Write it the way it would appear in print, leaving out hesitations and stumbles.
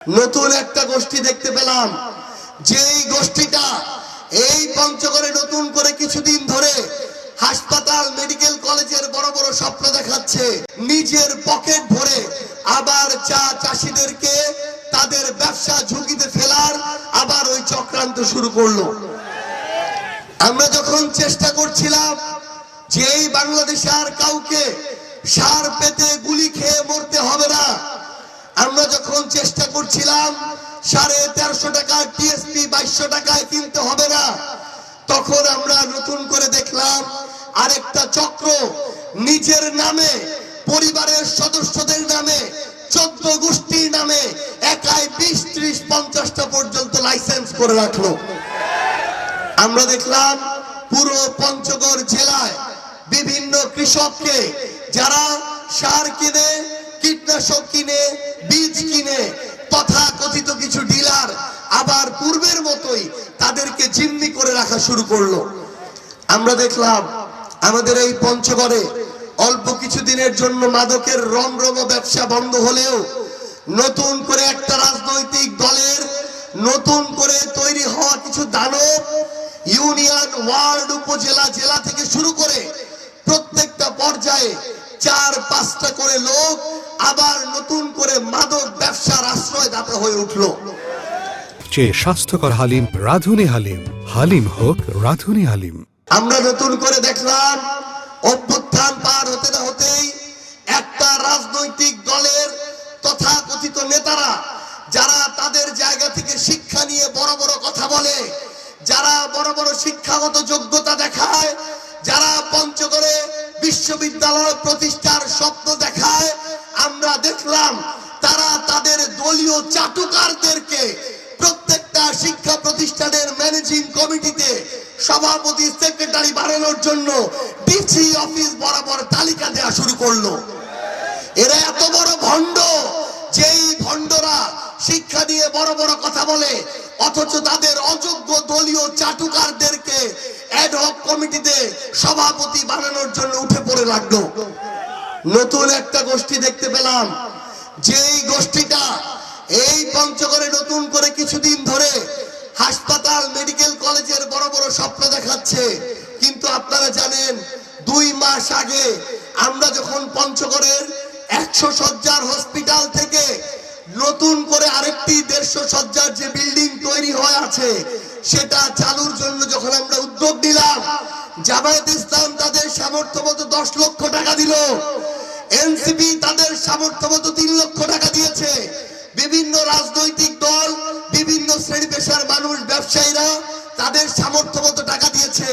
নতুন একটা গোষ্ঠী দেখতে পেলাম, যেই গোষ্ঠীটা এই পঞ্চগড়ে নতুন করে কিছুদিন ধরে হাসপাতাল মেডিকেল কলেজের বড় বড় স্বপ্ন দেখাচ্ছে, নিজের পকেট ভরে আবার চা চাষীদেরকে তাদের ব্যবসা ঝুঁকিতে ফেলার আবার ওই চক্রান্ত শুরু করলো। আমরা যখন চেষ্টা করছিলাম যে এই বাংলাদেশে আর কাউকে সার পেতে গুলি খেয়ে মরতে হবে না, আমরা যখন চেষ্টা করছিলাম 1350 টাকার টিএসপি 2200 টাকায় কিনতে হবে না, তখন আমরা নতুন করে দেখলাম আরেকটা চক্র নিজের নামে, পরিবারের সদস্যদের নামে, 14 গোষ্ঠীর নামে একাই 20, 30, 50টা পর্যন্ত লাইসেন্স করে রাখলো। আমরা দেখলাম পুরো পঞ্চগড় জেলায় বিভিন্ন কৃষককে যারা সার কিনে, কীটনাশক কিনে, বীজ কিনে, তথা কথিত কিছু ডিলার আবার পূর্বের মতোই তাদেরকে জিম্মি করে রাখা শুরু করলো। আমরা দেখলাম আমাদের এই পঞ্চগড়ে অল্প কিছুদিনের জন্য মাদকের রমরম ব্যবসা বন্ধ হলেও নতুন করে একটা রাজনৈতিক দলের নতুন করে তৈরি হওয়া কিছু দানব ইউনিয়ন, ওয়ার্ড, উপজেলা, জেলা থেকে শুরু করে প্রত্যেকটা পর্যায়ে 4-5টা করে লোক আবার নতুন করে মাদক ব্যবসার আশ্রয়দাতা হয়ে উঠলো। স্বাস্থ্যকর হালিম রাধুনী হালিম, হালিম হোক রাধুনী হালিম। আমরা নতুন করে দেখলাম অভ্যুত্থান পার হতে না হতেই একটা রাজনৈতিক দলের তথাকথিত নেতারা যারা তাদের জায়গা থেকে শিক্ষা নিয়ে বড় বড় কথা বলে, যারা বড় বড় শিক্ষাগত যোগ্যতা দেখায়, যারা পঞ্চগড়ে বিশ্ববিদ্যালয় প্রতিষ্ঠার স্বপ্ন দেখায়, আমরা দেখলাম তারা তাদের দলীয় চাটুকারদেরকে প্রত্যেকটা শিক্ষা প্রতিষ্ঠানের ম্যানেজিং কমিটিতে সভাপতি, সেক্রেটারি বানানোর জন্য ডিসি অফিস বরাবর তালিকা দেওয়া শুরু করলো। এরা এত বড় ভণ্ড, যেই ভণ্ডরা শিক্ষা নিয়ে বড় বড় কথা বলে অথচ তাদের অযোগ্য দলীয় চাটুকারদেরকে অ্যাডহক কমিটিতে সভাপতি বানানোর জন্য উঠে পড়ে লাগলো। নতুন একটা গোষ্ঠী দেখতে পেলাম, যেই গোষ্ঠীটা এই পঞ্চগড়ে নতুন করে কিছুদিন ধরে হাসপাতাল মেডিকেল কলেজের বড় বড় স্বপ্ন দেখাচ্ছে। কিন্তু আপনারা জানেন 2 মাস আগে আমরা যখন পঞ্চগড়ের 100 শয্যার হসপিটাল থেকে নতুন করে আরেকটি 150 শয্যার যে বিল্ডিং তৈরি হয়ে আছে সেটা চালুর জন্য যখন আমরা উদ্যোগ নিলাম, জামায়াত ইসলাম তাদের সামর্থ্য মতো 10 লক্ষ টাকা দিল, এনসিপি তাদের সামর্থ্য মতো 3 লক্ষ টাকা দিয়েছে, বিভিন্ন রাজনৈতিক দল, বিভিন্ন শ্রেণী পেশার মানুষ, ব্যবসায়ীরা তাদের সামর্থ্য মতো টাকা দিয়েছে।